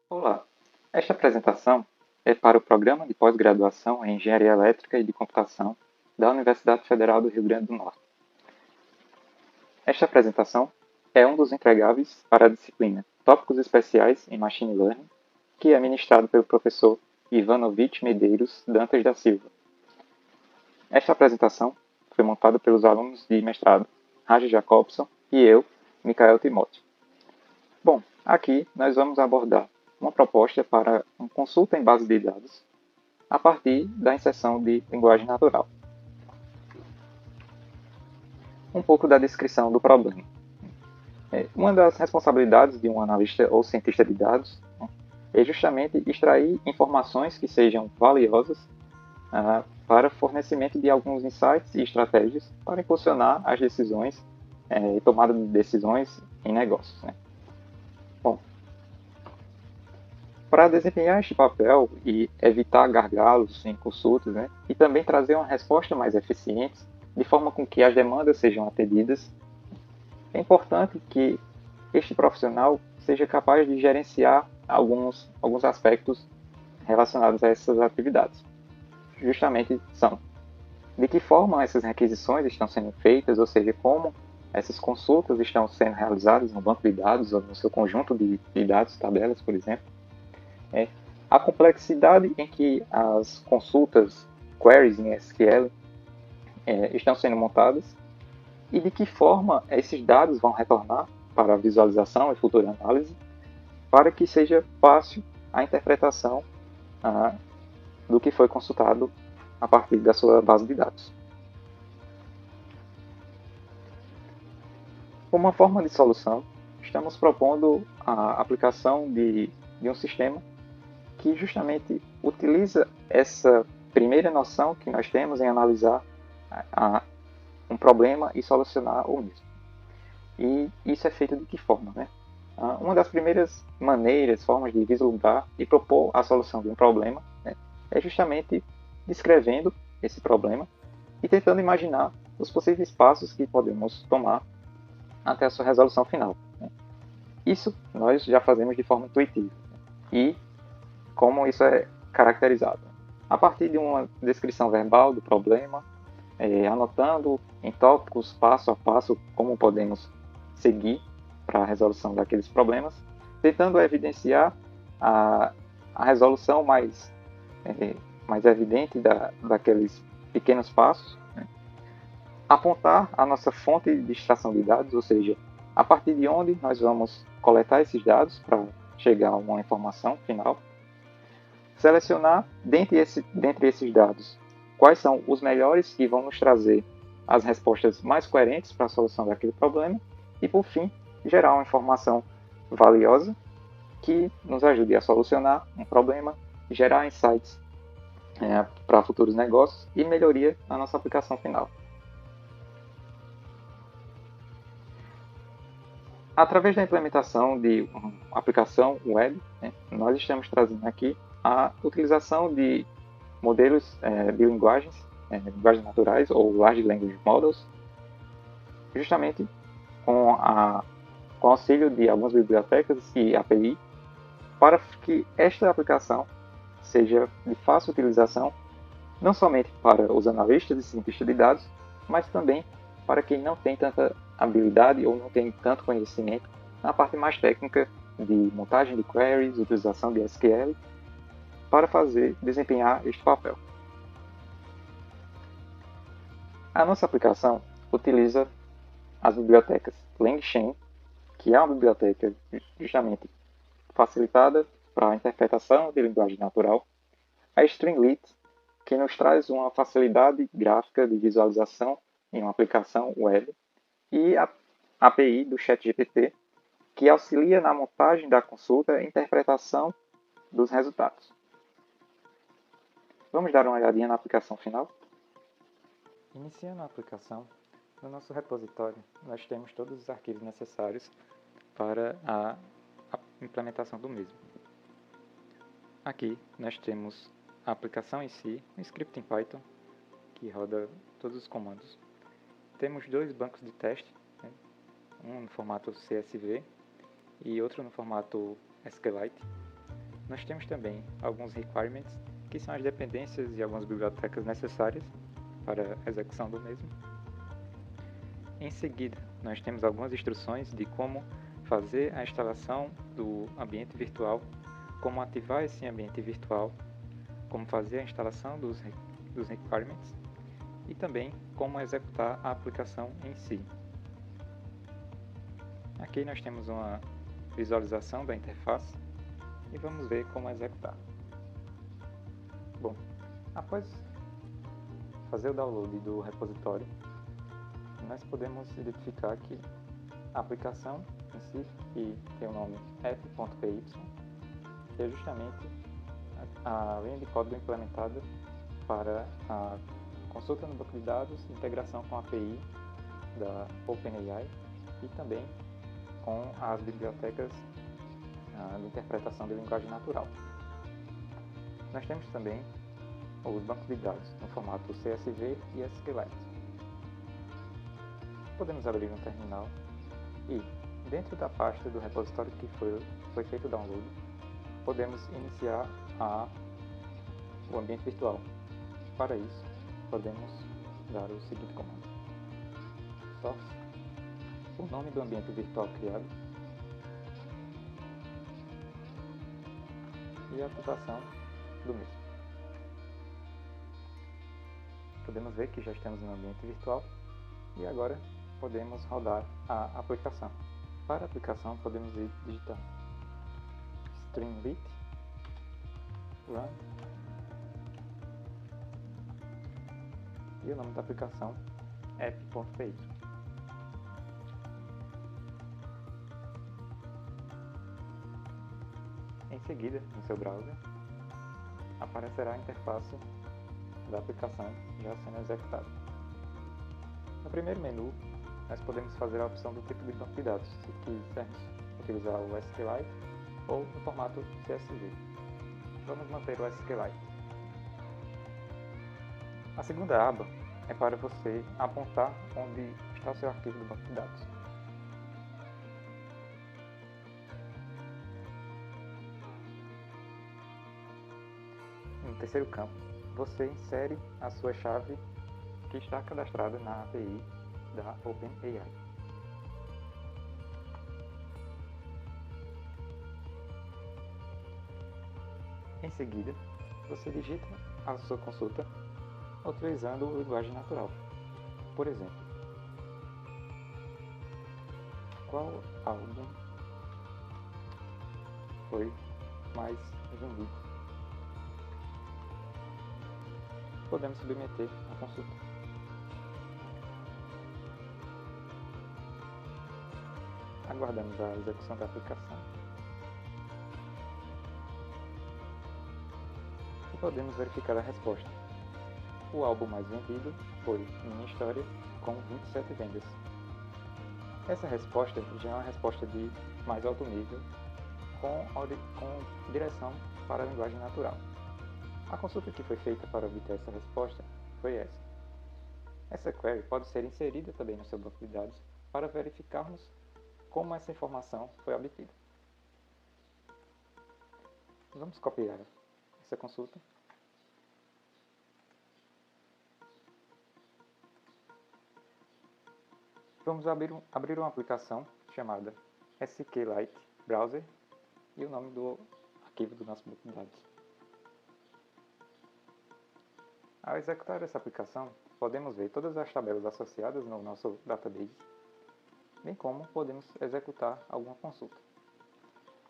Olá, esta apresentação é para o Programa de Pós-Graduação em Engenharia Elétrica e de Computação da Universidade Federal do Rio Grande do Norte. Esta apresentação é um dos entregáveis para a disciplina Tópicos Especiais em Machine Learning, que é ministrado pelo professor Ivanovic Medeiros Dantas da Silva. Esta apresentação foi montada pelos alunos de mestrado Raja Jacobson e eu, Micael Timóteo. Bom, aqui nós vamos abordar uma proposta para uma consulta em base de dados a partir da inserção de linguagem natural. Um pouco da descrição do problema. Uma das responsabilidades de um analista ou cientista de dados é justamente extrair informações que sejam valiosas para fornecimento de alguns insights e estratégias para impulsionar as decisões e tomada de decisões em negócios. Bom, para desempenhar este papel e evitar gargalos em consultas, e também trazer uma resposta mais eficiente, de forma com que as demandas sejam atendidas, é importante que este profissional seja capaz de gerenciar alguns aspectos relacionados a essas atividades. Justamente são de que forma essas requisições estão sendo feitas, ou seja, como essas consultas estão sendo realizadas no banco de dados ou no seu conjunto de dados, tabelas, por exemplo. A complexidade em que as consultas, queries em SQL, estão sendo montadas e de que forma esses dados vão retornar para a visualização e futura análise, para que seja fácil a interpretação do que foi consultado a partir da sua base de dados. Como uma forma de solução, estamos propondo a aplicação de um sistema que justamente utiliza essa primeira noção que nós temos em analisar um problema e solucionar o mesmo. E isso é feito de que forma? Uma das primeiras formas de vislumbrar e propor a solução de um problema é justamente descrevendo esse problema e tentando imaginar os possíveis passos que podemos tomar até a sua resolução final. Isso nós já fazemos de forma intuitiva. E como isso é caracterizado? A partir de uma descrição verbal do problema, anotando em tópicos, passo a passo, como podemos seguir para a resolução daqueles problemas, tentando evidenciar a resolução mais evidente daqueles pequenos passos, apontar a nossa fonte de extração de dados, ou seja, a partir de onde nós vamos coletar esses dados para chegar a uma informação final, selecionar dentre esses dados quais são os melhores que vão nos trazer as respostas mais coerentes para a solução daquele problema e, por fim, gerar uma informação valiosa que nos ajude a solucionar um problema, gerar insights para futuros negócios e melhoria na nossa aplicação final. Através da implementação de uma aplicação web, nós estamos trazendo aqui a utilização de modelos de linguagens naturais ou Large Language Models, justamente com o auxílio de algumas bibliotecas e API, para que esta aplicação seja de fácil utilização, não somente para os analistas e cientistas de dados, mas também para quem não tem tanta habilidade ou não tem tanto conhecimento na parte mais técnica de montagem de queries, utilização de SQL, para desempenhar este papel. A nossa aplicação utiliza as bibliotecas LangChain, que é uma biblioteca justamente facilitada para a interpretação de linguagem natural, a Streamlit, que nos traz uma facilidade gráfica de visualização em uma aplicação web, e a API do ChatGPT, que auxilia na montagem da consulta e interpretação dos resultados. Vamos dar uma olhadinha na aplicação final? Iniciando a aplicação, no nosso repositório nós temos todos os arquivos necessários para a implementação do mesmo. Aqui nós temos a aplicação em si, um script em Python, que roda todos os comandos. Temos dois bancos de teste, um no formato CSV e outro no formato SQLite. Nós temos também alguns requirements, que são as dependências e algumas bibliotecas necessárias para a execução do mesmo. Em seguida, nós temos algumas instruções de como fazer a instalação do ambiente virtual, como ativar esse ambiente virtual, como fazer a instalação dos requirements e também como executar a aplicação em si. Aqui nós temos uma visualização da interface e vamos ver como executar. Bom, após fazer o download do repositório, nós podemos identificar que a aplicação em si, que tem o nome app.py, é justamente a linha de código implementada para a consulta no banco de dados, integração com a API da OpenAI e também com as bibliotecas de interpretação de linguagem natural. Nós temos também os bancos de dados no formato CSV e SQLite. Podemos abrir um terminal e, dentro da pasta do repositório que foi feito o download, podemos iniciar o ambiente virtual. Para isso, podemos dar o seguinte comando: source, o nome do ambiente virtual criado e a ativação do mesmo. Podemos ver que já estamos no ambiente virtual e agora podemos rodar a aplicação. Para a aplicação, podemos digitar streamlit run e o nome da aplicação app.py. Em seguida, no seu browser, aparecerá a interface da aplicação já sendo executada. No primeiro menu, nós podemos fazer a opção do tipo de banco de dados, se quisermos utilizar o SQLite ou no formato CSV. Vamos manter o SQLite. A segunda aba é para você apontar onde está o seu arquivo do banco de dados. No terceiro campo, você insere a sua chave que está cadastrada na API da OpenAI. Em seguida, você digita a sua consulta utilizando a linguagem natural. Por exemplo, qual álbum foi mais vendido? Podemos submeter a consulta. Aguardamos a execução da aplicação e podemos verificar a resposta. O álbum mais vendido foi Minha História, com 27 vendas. Essa resposta já é uma resposta de mais alto nível, com direção para a linguagem natural. A consulta que foi feita para obter essa resposta foi essa. Essa query pode ser inserida também no seu banco de dados para verificarmos como essa informação foi obtida. Vamos copiar essa consulta. Vamos abrir uma aplicação chamada SQLite Browser e o nome do arquivo do nosso banco de dados. Ao executar essa aplicação, podemos ver todas as tabelas associadas no nosso database, bem como podemos executar alguma consulta.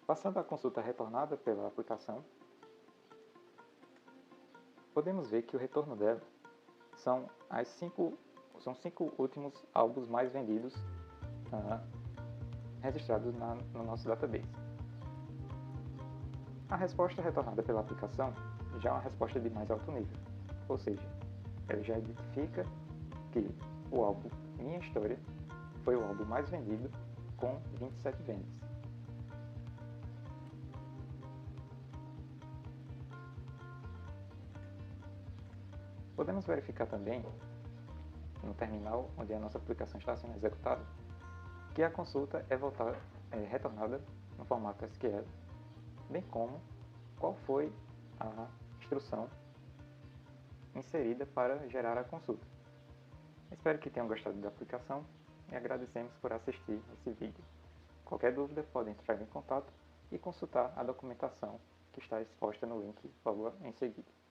Passando a consulta retornada pela aplicação, podemos ver que o retorno dela são os 5 últimos álbuns mais vendidos registrados no nosso database. A resposta retornada pela aplicação já é uma resposta de mais alto nível, ou seja, ela já identifica que o álbum Minha História foi o álbum mais vendido com 27 vendas. Podemos verificar também, no terminal onde a nossa aplicação está sendo executada, que a consulta é retornada no formato SQL, bem como qual foi a instrução inserida para gerar a consulta. Espero que tenham gostado da aplicação e agradecemos por assistir esse vídeo. Qualquer dúvida pode entrar em contato e consultar a documentação que está exposta no link logo em seguida.